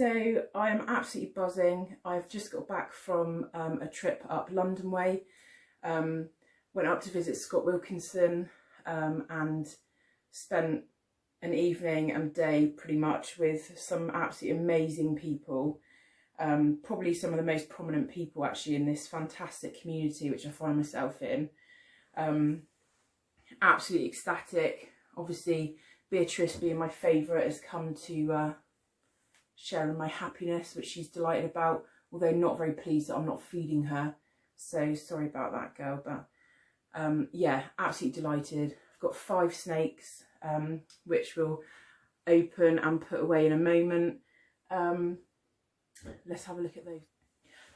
So I am absolutely buzzing. I've just got back from a trip up London way. Went up to visit Scott Wilkinson and spent an evening and day pretty much with some absolutely amazing people. Probably some of the most prominent people actually in this fantastic community which I find myself in. Absolutely ecstatic. Obviously Beatrice, being my favourite, has come to share in my happiness, which she's delighted about, although not very pleased that I'm not feeding her. So sorry about that, girl, but yeah, absolutely delighted. I've got 5 snakes, which we'll open and put away in a moment. Let's have a look at those.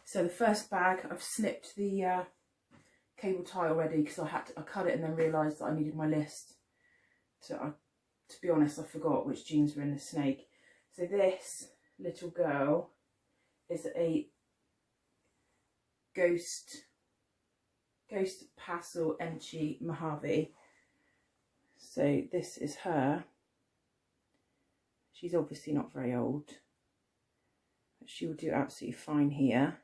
So the first bag, I've snipped the cable tie already because I cut it and then realised that I needed my list. So to be honest, I forgot which genes were in the snake. So this little girl is a ghost pastel enchi Mojave. So this is her. She's obviously not very old, but she will do absolutely fine here.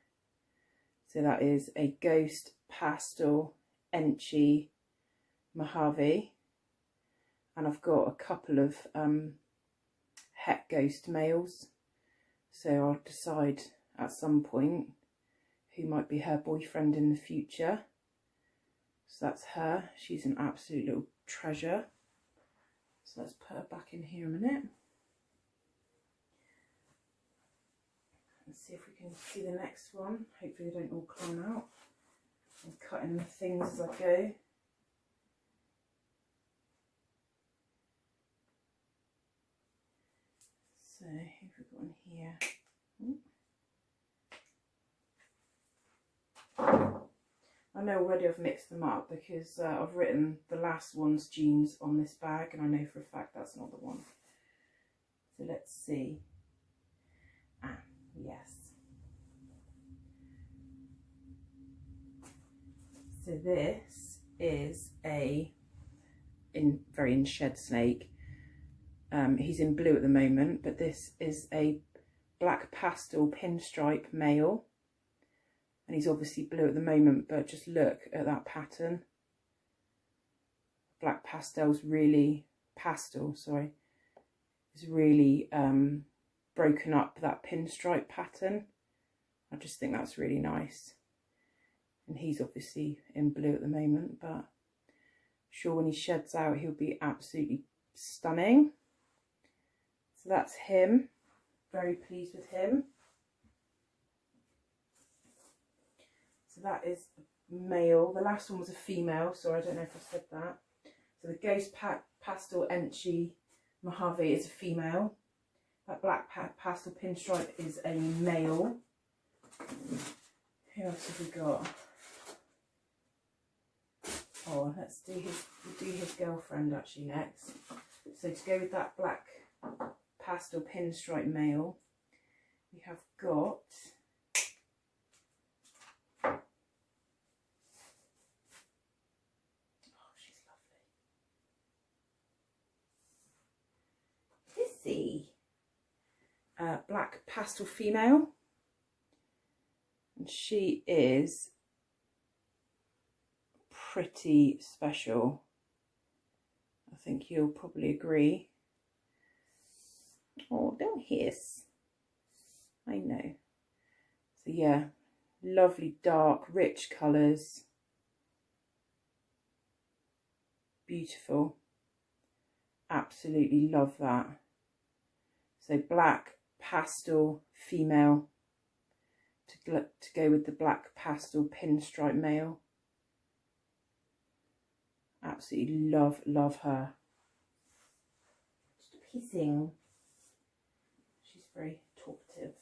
So that is a ghost pastel enchi Mojave, and I've got a couple of het ghost males, so I'll decide at some point who might be her boyfriend in the future. So that's her. She's an absolute little treasure. So let's put her back in here a minute and see if we can see the next one. Hopefully they don't all climb out. I'm cutting the things as I go. So who have we got in here? I know already I've mixed them up because I've written the last one's genes on this bag, and I know for a fact that's not the one. So let's see. Ah, yes. So this is a very in shed snake. He's in blue at the moment, but this is a black pastel pinstripe male. And he's obviously blue at the moment, but just look at that pattern. Black pastel's really, is really broken up that pinstripe pattern. I just think that's really nice. And he's obviously in blue at the moment, but I'm sure when he sheds out, he'll be absolutely stunning. So that's him. Very pleased with him. So that is male. The last one was a female, so I don't know if I said that. So the ghost pastel enchi Mojave is a female. That black pastel pinstripe is a male. Who else have we got? Oh, we'll do his girlfriend actually next. So to go with that black pastel pinstripe male, we have got black pastel female, and she is pretty special. I think you'll probably agree. Oh, don't hiss. I know. So yeah, lovely dark rich colours, beautiful, absolutely love that. So black pastel female to go with the black pastel pinstripe male. Absolutely love her. Just pissing. She's very talkative.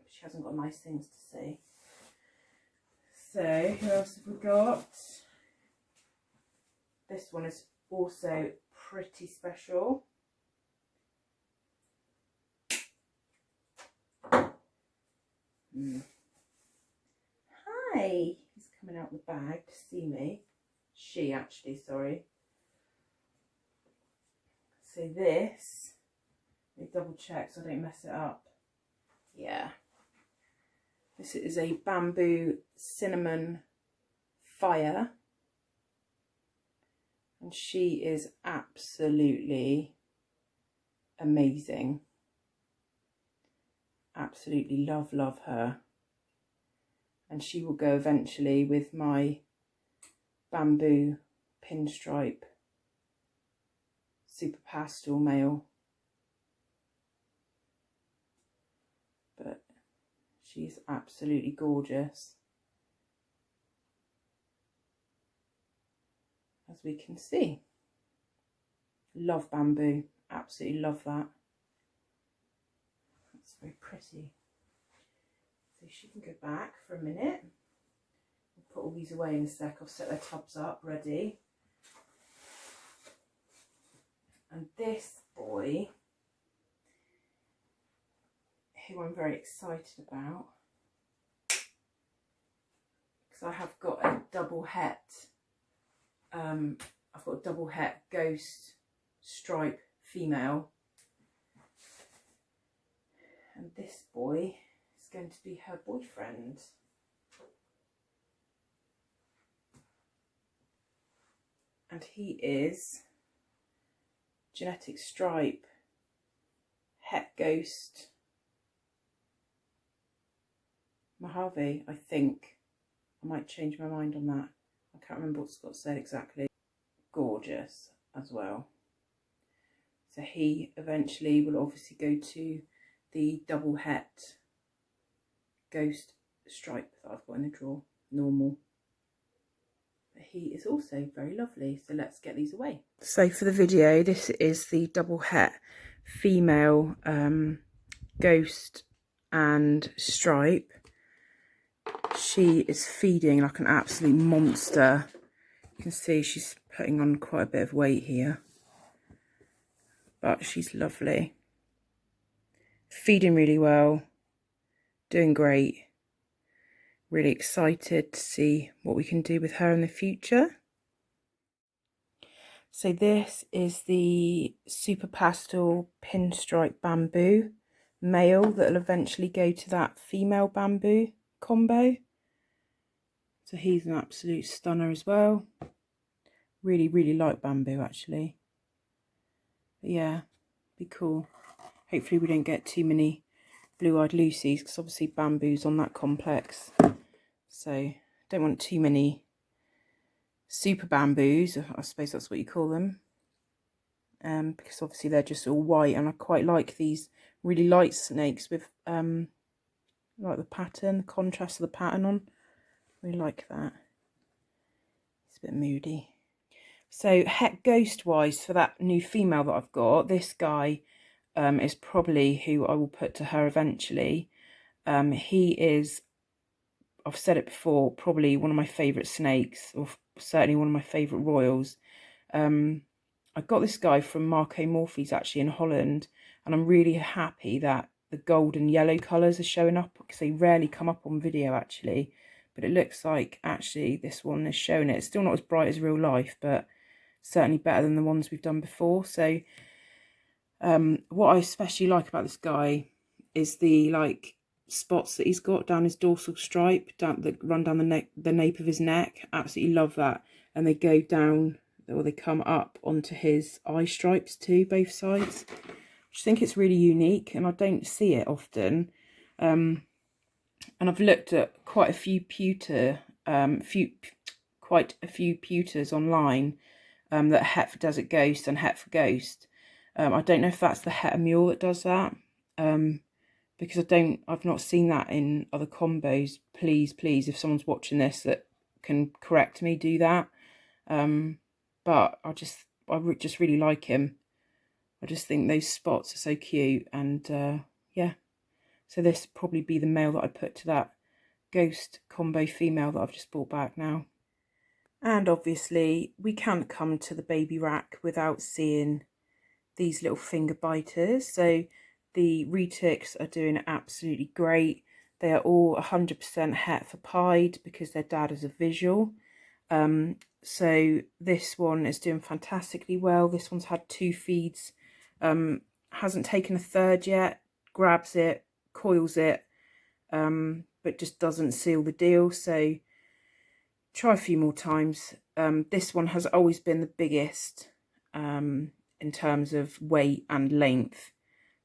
She hasn't got nice things to say. So who else have we got? This one is also pretty special. Hi, he's coming out the bag to see me. She actually, sorry. So this, let me double check so I don't mess it up. Yeah. This is a bamboo cinnamon fire. And she is absolutely amazing. Absolutely love her. And she will go eventually with my bamboo pinstripe super pastel male. But she's absolutely gorgeous, as we can see. Love bamboo, absolutely love that. That's very pretty. So she can go back for a minute. We'll put all these away in a sec. I'll set their tubs up ready. And this boy, who I'm very excited about, because I have got a double het. I've got a double het ghost stripe female, and this boy is going to be her boyfriend. And he is genetic stripe het ghost Mojave, I think. I might change my mind on that. I can't remember what Scott said exactly. Gorgeous as well. So he eventually will obviously go to the double het ghost stripe that I've got in the drawer, normal. But he is also very lovely. So let's get these away. So for the video, this is the double het female ghost and stripe. She is feeding like an absolute monster. You can see she's putting on quite a bit of weight here, but she's lovely. Feeding really well, doing great. Really excited to see what we can do with her in the future. So this is the super pastel pinstripe bamboo male that will eventually go to that female bamboo combo. So he's an absolute stunner as well. Really like bamboo actually. But yeah, be cool. Hopefully we don't get too many blue-eyed Lucies, because obviously bamboo's on that complex. So don't want too many super bamboos, I suppose that's what you call them. Because obviously they're just all white, and I quite like these really light snakes with like the pattern, the contrast of the pattern on. Really like that. It's a bit moody. So het ghost wise, for that new female that I've got, this guy is probably who I will put to her eventually. He is, I've said it before, probably one of my favourite snakes, or certainly one of my favourite royals. I got this guy from Marco Morphy's actually in Holland, and I'm really happy that the gold and yellow colours are showing up, because they rarely come up on video actually. But it looks like actually this one is showing it. It's still not as bright as real life, but certainly better than the ones we've done before. So what I especially like about this guy is the like spots that he's got down his dorsal stripe, that run down the nape of his neck. Absolutely love that. And they go down, or they come up onto his eye stripes too, both sides. I just think it's really unique, and I don't see it often. And I've looked at quite a few pewters online, that het for Desert Ghost and het for Ghost. I don't know if that's the het mule that does that, because I've not seen that in other combos. Please, if someone's watching this that can correct me, do that. But I just really like him. I just think those spots are so cute, and yeah. So this will probably be the male that I put to that ghost combo female that I've just brought back now. And obviously we can't come to the baby rack without seeing these little finger biters. So the retics are doing absolutely great. They are all 100% het for pied, because their dad is a visual. So this one is doing fantastically well. This one's had 2 feeds, hasn't taken a third yet, grabs it, coils it, but just doesn't seal the deal. So try a few more times. This one has always been the biggest in terms of weight and length,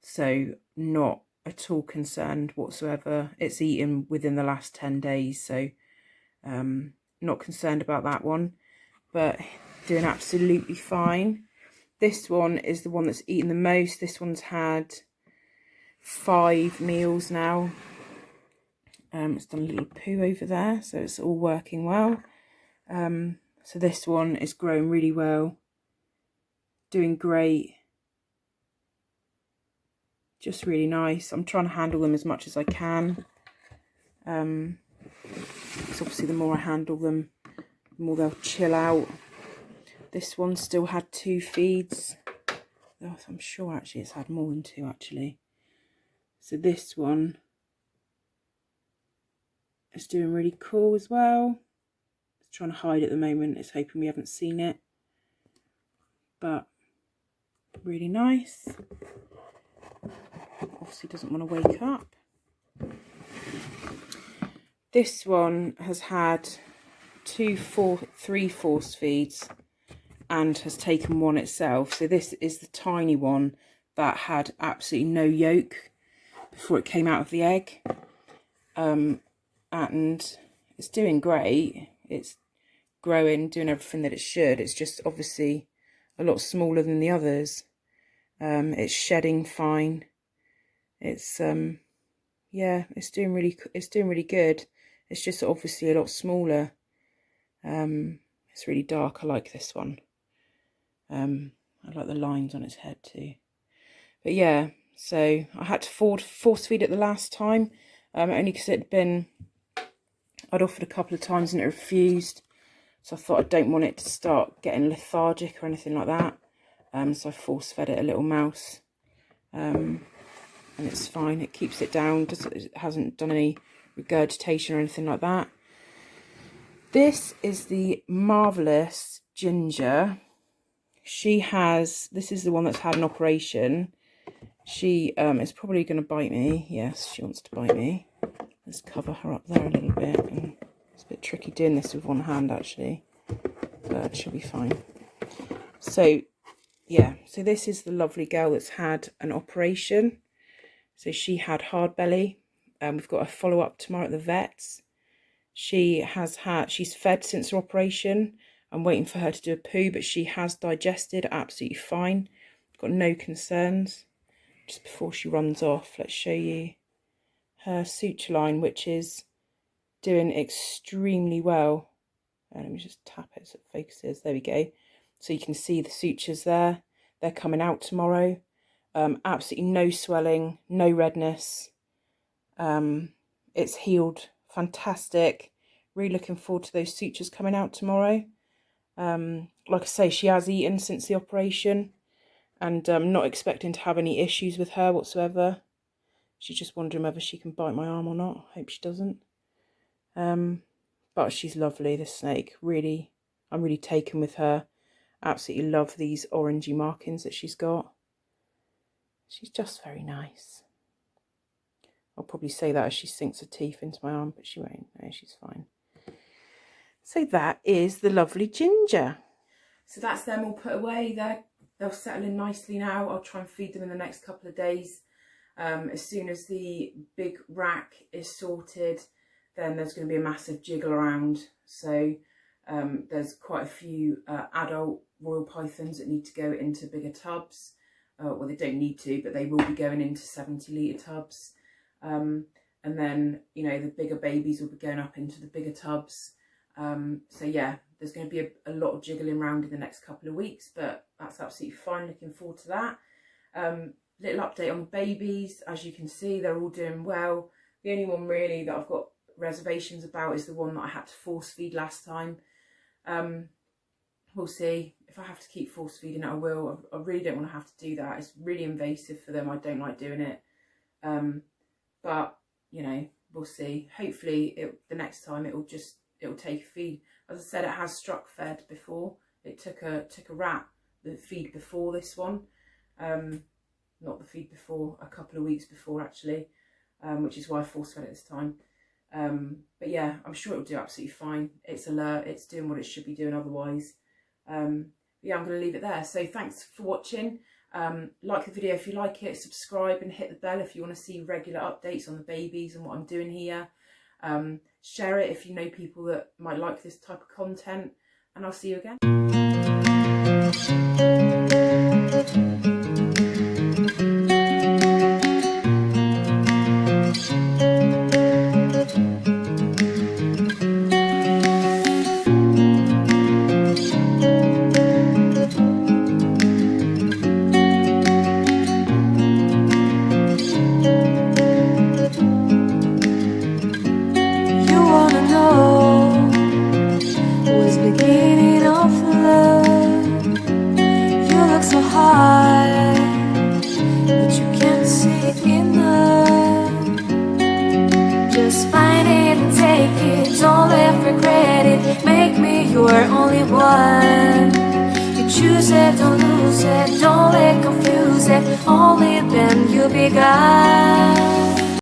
so not at all concerned whatsoever. It's eaten within the last 10 days, so not concerned about that one, but doing absolutely fine. This one is the one that's eaten the most. This one's had 5 meals now. It's done a little poo over there, so it's all working well. So this one is growing really well, doing great, just really nice. I'm trying to handle them as much as I can. Because obviously the more I handle them, the more they'll chill out. This one still had 2 feeds. Oh, I'm sure actually it's had more than 2 actually. So this one is doing really cool as well. It's trying to hide at the moment. It's hoping we haven't seen it. But really nice. Obviously doesn't want to wake up. This one has had 3 force feeds and has taken 1 itself. So this is the tiny one that had absolutely no yolk before it came out of the egg. And it's doing great. It's growing, doing everything that it should. It's just obviously a lot smaller than the others. It's shedding fine. It's yeah, it's doing really good. It's just obviously a lot smaller. It's really dark. I like this one. I like the lines on its head too. But yeah, so I had to force feed it the last time, only because I'd offered a couple of times and it refused. So I thought I don't want it to start getting lethargic or anything like that. So I force fed it a little mouse. And it's fine. It keeps it down. It hasn't done any regurgitation or anything like that. This is the marvellous Ginger. This is the one that's had an operation. She is probably going to bite me. Yes, she wants to bite me. Let's cover her up there a little bit. And it's a bit tricky doing this with one hand actually, but she'll be fine. So yeah, so this is the lovely girl that's had an operation. So she had hard belly. We've got a follow-up tomorrow at the vet's. She's fed since her operation. I'm waiting for her to do a poo, but she has digested absolutely fine. Got no concerns. Just before she runs off, let's show you her suture line, which is doing extremely well. Let me just tap it so it focuses. There we go. So you can see the sutures there. They're coming out tomorrow. Absolutely no swelling, no redness. It's healed fantastic. Really looking forward to those sutures coming out tomorrow. Like I say, she has eaten since the operation, and I'm not expecting to have any issues with her whatsoever. She's just wondering whether she can bite my arm or not. Hope she doesn't. But she's lovely, this snake. Really, I'm really taken with her. Absolutely love these orangey markings that she's got. She's just very nice. I'll probably say that as she sinks her teeth into my arm, but she won't. No, she's fine. So that is the lovely Ginger. So that's them all put away. They'll settle in nicely now. I'll try and feed them in the next couple of days. As soon as the big rack is sorted, then there's going to be a massive jiggle around. So there's quite a few adult royal pythons that need to go into bigger tubs. Well, they don't need to, but they will be going into 70-litre tubs. And then, you know, the bigger babies will be going up into the bigger tubs. So yeah, there's going to be a lot of jiggling around in the next couple of weeks, but that's absolutely fine. Looking forward to that. Little update on the babies. As you can see, they're all doing well. The only one really that I've got reservations about is the one that I had to force feed last time. We'll see. If I have to keep force feeding it, I will. I really don't want to have to do that. It's really invasive for them. I don't like doing it. But, you know, we'll see. Hopefully the next time it'll take a feed. As I said, it has struck fed before. It took a rat, the feed before this one. Not the feed before, a couple of weeks before actually. which is why I force fed it this time. But yeah, I'm sure it'll do absolutely fine. It's alert, it's doing what it should be doing otherwise. Yeah, I'm going to leave it there. So thanks for watching. Like the video if you like it, subscribe and hit the bell if you want to see regular updates on the babies and what I'm doing here. Share it if you know people that might like this type of content, and I'll see you again. You're only one. You choose it, don't lose it, don't let confuse it. Only then you'll be God.